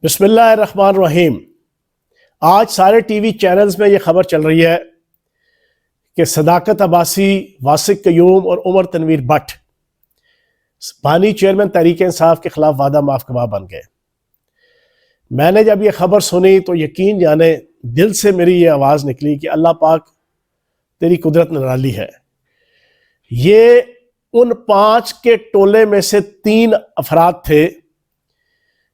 بسم اللہ الرحمن الرحیم۔ آج سارے ٹی وی چینلز میں یہ خبر چل رہی ہے کہ صداقت عباسی، واسق قیوم اور عمر تنویر بٹ بانی چیئرمین تحریک انصاف کے خلاف وعدہ معاف گواہ بن گئے۔ میں نے جب یہ خبر سنی تو یقین جانے دل سے میری یہ آواز نکلی کہ اللہ پاک تیری قدرت نرالی ہے۔ یہ ان 5 کے ٹولے میں سے 3 افراد تھے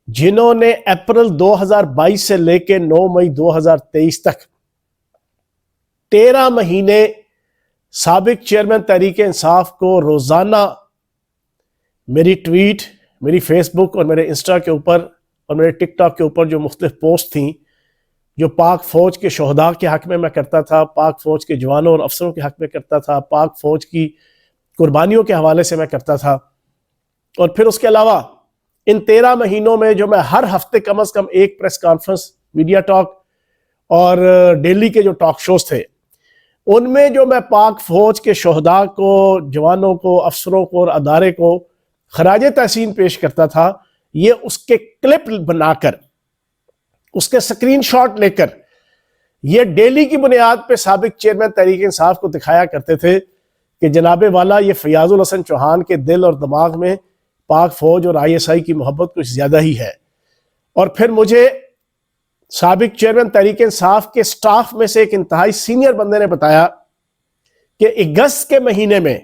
جنہوں نے اپریل 2022 سے لے کے 9 مئی 2023 تک 13 مہینے سابق چیئرمین تحریک انصاف کو روزانہ میری ٹویٹ، میری فیس بک اور میرے انسٹا کے اوپر اور میرے ٹک ٹاک کے اوپر جو مختلف پوسٹ تھیں جو پاک فوج کے شہداء کے حق میں کرتا تھا، پاک فوج کے جوانوں اور افسروں کے حق میں کرتا تھا، پاک فوج کی قربانیوں کے حوالے سے میں کرتا تھا، اور پھر اس کے علاوہ ان 13 مہینوں میں جو میں ہر ہفتے کم از کم ایک پریس کانفرنس، میڈیا ٹاک اور ڈیلی کے جو ٹاک شوز تھے ان میں جو میں پاک فوج کے شہداء کو، جوانوں کو، افسروں کو اور ادارے کو خراج تحسین پیش کرتا تھا، یہ اس کے کلپ بنا کر، اس کے سکرین شاٹ لے کر یہ ڈیلی کی بنیاد پہ سابق چیئرمین تحریک انصاف کو دکھایا کرتے تھے کہ جناب والا یہ فیاض الحسن چوہان کے دل اور دماغ میں پاک فوج اور ISI کی محبت کچھ زیادہ ہی ہے۔ اور پھر مجھے سابق چیئرمین تحریک انصاف کے سٹاف میں سے ایک انتہائی سینئر بندے نے بتایا کہ اگست کے مہینے میں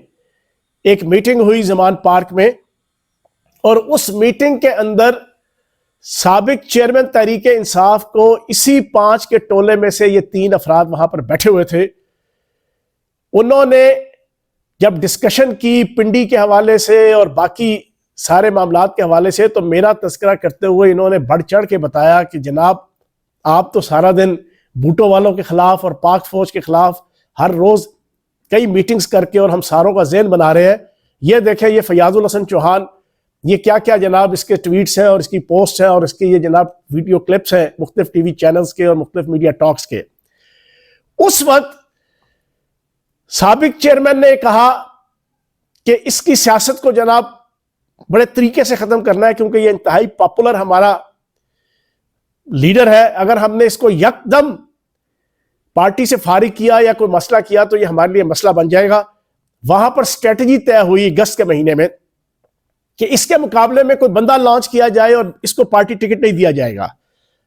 ایک میٹنگ ہوئی زمان پارک میں، اور اس میٹنگ کے اندر سابق چیئرمین تحریک انصاف کو اسی 5 کے ٹولے میں سے یہ 3 افراد وہاں پر بیٹھے ہوئے تھے۔ انہوں نے جب ڈسکشن کی پنڈی کے حوالے سے اور باقی سارے معاملات کے حوالے سے، تو میرا تذکرہ کرتے ہوئے انہوں نے بڑھ چڑھ کے بتایا کہ جناب آپ تو سارا دن بوٹو والوں کے خلاف اور پاک فوج کے خلاف ہر روز کئی میٹنگز کر کے اور ہم ساروں کا ذہن بنا رہے ہیں، یہ دیکھیں یہ فیاض الحسن چوہان، یہ کیا کیا جناب اس کے ٹویٹس ہیں اور اس کی پوسٹ ہیں اور اس کے یہ جناب ویڈیو کلپس ہیں مختلف ٹی وی چینلز کے اور مختلف میڈیا ٹاکس کے۔ اس وقت سابق چیئرمین نے کہا کہ اس کی سیاست کو جناب بڑے طریقے سے ختم کرنا ہے، کیونکہ یہ انتہائی پاپولر ہمارا لیڈر ہے، اگر ہم نے اس کو یکدم پارٹی سے فارغ کیا یا کوئی مسئلہ کیا تو یہ ہمارے لیے مسئلہ بن جائے گا۔ وہاں پر سٹریٹجی طے ہوئی اگست کے مہینے میں کہ اس کے مقابلے میں کوئی بندہ لانچ کیا جائے اور اس کو پارٹی ٹکٹ نہیں دیا جائے گا۔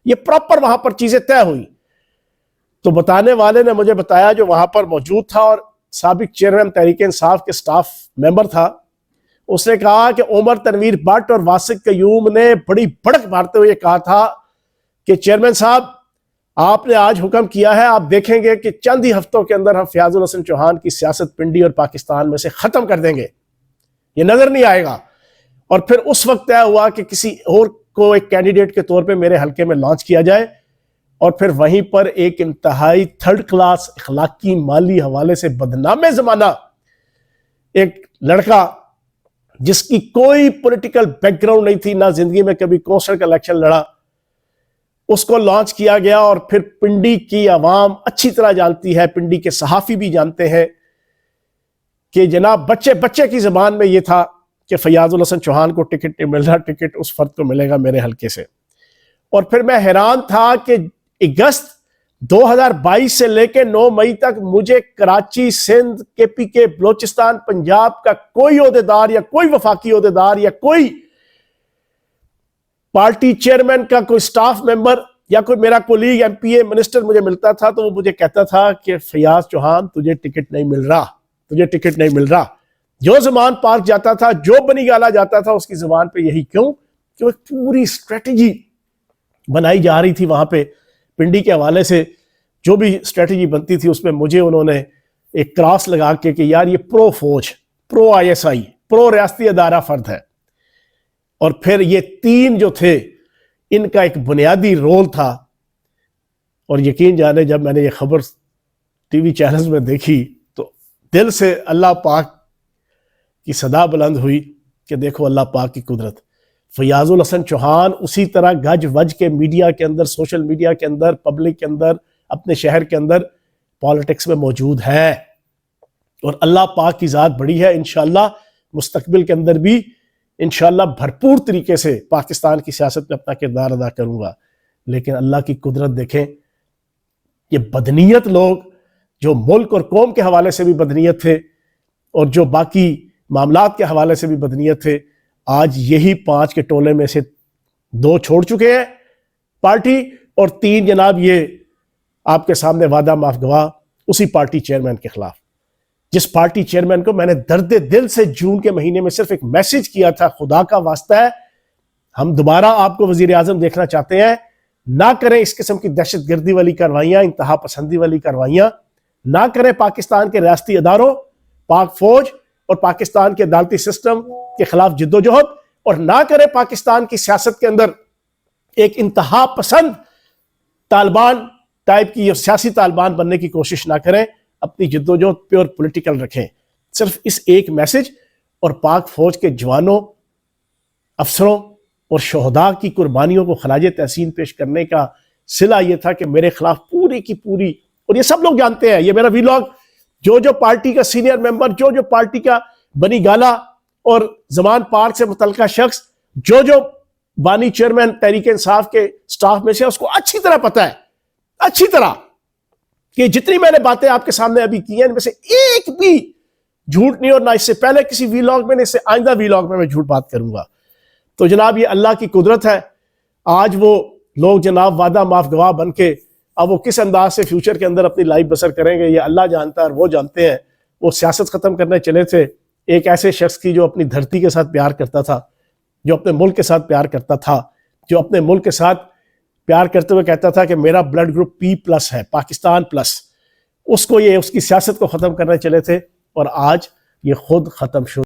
یہ پراپر وہاں پر چیزیں طے ہوئی۔ تو بتانے والے نے مجھے بتایا جو وہاں پر موجود تھا اور سابق چیئرمین تحریک انصاف کے سٹاف ممبر تھا، اس نے کہا کہ عمر تنویر بٹ اور واسق قیوم نے بڑی بڑک مارتے ہوئے کہا تھا کہ چیئرمین صاحب آپ نے آج حکم کیا ہے، آپ دیکھیں گے کہ چند ہی ہفتوں کے اندر ہم فیاض الحسن چوہان کی سیاست پنڈی اور پاکستان میں سے ختم کر دیں گے، یہ نظر نہیں آئے گا۔ اور پھر اس وقت طے ہوا کہ کسی اور کو ایک کینڈیڈیٹ کے طور پہ میرے حلقے میں لانچ کیا جائے، اور پھر وہیں پر ایک انتہائی تھرڈ کلاس اخلاقی مالی حوالے سے بدنام زمانہ ایک لڑکا جس کی کوئی پولیٹیکل بیک گراؤنڈ نہیں تھی، نہ زندگی میں کبھی کونسل کا الیکشن لڑا، اس کو لانچ کیا گیا۔ اور پھر پنڈی کی عوام اچھی طرح جانتی ہے، پنڈی کے صحافی بھی جانتے ہیں کہ جناب بچے بچے کی زبان میں یہ تھا کہ فیاض الحسن چوہان کو ٹکٹ نہیں مل رہا، ٹکٹ اس فرد کو ملے گا میرے حلقے سے۔ اور پھر میں حیران تھا کہ اگست 2022 سے لے کے 9 مئی تک مجھے کراچی، سندھ، KPK، بلوچستان، پنجاب کا کوئی عہدیدار یا کوئی وفاقی عہدیدار یا کوئی پارٹی چیئرمین کا کوئی سٹاف ممبر یا کوئی میرا کولیگ MPA منسٹر مجھے ملتا تھا تو وہ مجھے کہتا تھا کہ فیاض چوہان تجھے ٹکٹ نہیں مل رہا، تجھے ٹکٹ نہیں مل رہا۔ جو زمان پارک جاتا تھا، جو بنی گالا جاتا تھا، اس کی زبان پہ یہی کیوں کہ ایک پوری اسٹریٹجی بنائی جا رہی تھی وہاں پہ پنڈی کے حوالے سے، جو بھی اسٹریٹجی بنتی تھی اس میں مجھے انہوں نے ایک کراس لگا کے کہ یار یہ پرو فوج، پرو ISI، پرو ریاستی ادارہ فرد ہے۔ اور پھر یہ 3 جو تھے ان کا ایک بنیادی رول تھا، اور یقین جانے جب میں نے یہ خبر ٹی وی چینلز میں دیکھی تو دل سے اللہ پاک کی صدا بلند ہوئی کہ دیکھو اللہ پاک کی قدرت۔ فیاض الحسن چوہان اسی طرح گج وج کے میڈیا کے اندر، سوشل میڈیا کے اندر، پبلک کے اندر، اپنے شہر کے اندر پالیٹکس میں موجود ہے، اور اللہ پاک کی ذات بڑی ہے، انشاءاللہ مستقبل کے اندر بھی انشاءاللہ بھرپور طریقے سے پاکستان کی سیاست میں اپنا کردار ادا کروں گا. لیکن اللہ کی قدرت دیکھیں، یہ بدنیت لوگ جو ملک اور قوم کے حوالے سے بھی بدنیت تھے اور جو باقی معاملات کے حوالے سے بھی بدنیت تھے، آج یہی 5 کے ٹولے میں سے 2 چھوڑ چکے ہیں پارٹی، اور 3 جناب یہ آپ کے سامنے وعدہ معاف گواہ اسی پارٹی چیئرمین کے خلاف، جس پارٹی چیئرمین کو میں نے درد دل سے جون کے مہینے میں صرف ایک میسج کیا تھا، خدا کا واسطہ ہے ہم دوبارہ آپ کو وزیر اعظم دیکھنا چاہتے ہیں، نہ کریں اس قسم کی دہشت گردی والی کاروائیاں، انتہا پسندی والی کاروائیاں، نہ کریں پاکستان کے ریاستی اداروں، پاک فوج اور پاکستان کے عدالتی سسٹم کے خلاف جدوجہد، اور نہ کریں پاکستان کی سیاست کے اندر ایک انتہا پسند طالبان ٹائپ کی اور سیاسی طالبان بننے کی کوشش نہ کریں، اپنی جدوجہد پیور پولیٹیکل رکھیں. صرف اس ایک میسج اور پاک فوج کے جوانوں، افسروں اور شہداء کی قربانیوں کو خراج تحسین پیش کرنے کا صلہ یہ تھا کہ میرے خلاف پوری کی پوری، اور یہ سب لوگ جانتے ہیں، یہ میرا ویلاگ جو پارٹی کا سینئر ممبر، جو پارٹی کا بنی گالا اور زمان پارک سے متعلقہ شخص، جو بانی چیئرمین تحریک انصاف کے سٹاف میں سے، اس کو اچھی طرح پتہ ہے، اچھی طرح، کہ جتنی میں نے باتیں آپ کے سامنے ابھی کی ہیں ان میں سے ایک بھی جھوٹ نہیں، اور نہ اس سے پہلے کسی ویلاگ میں، نہ اس سے آئندہ ویلاگ میں جھوٹ بات کروں گا. تو جناب یہ اللہ کی قدرت ہے. آج وہ لوگ جناب وعدہ معاف گواہ بن کے اب وہ کس انداز سے فیوچر کے اندر اپنی لائف بسر کریں گے یہ اللہ جانتا ہے اور وہ جانتے ہیں. وہ سیاست ختم کرنے چلے تھے ایک ایسے شخص کی جو اپنی دھرتی کے ساتھ پیار کرتا تھا، جو اپنے ملک کے ساتھ پیار کرتا تھا، جو اپنے ملک کے ساتھ پیار کرتے ہوئے کہتا تھا کہ میرا بلڈ گروپ P+ ہے، پاکستان پلس. اس کو یہ اس کی سیاست کو ختم کرنے چلے تھے اور آج یہ خود ختم شد.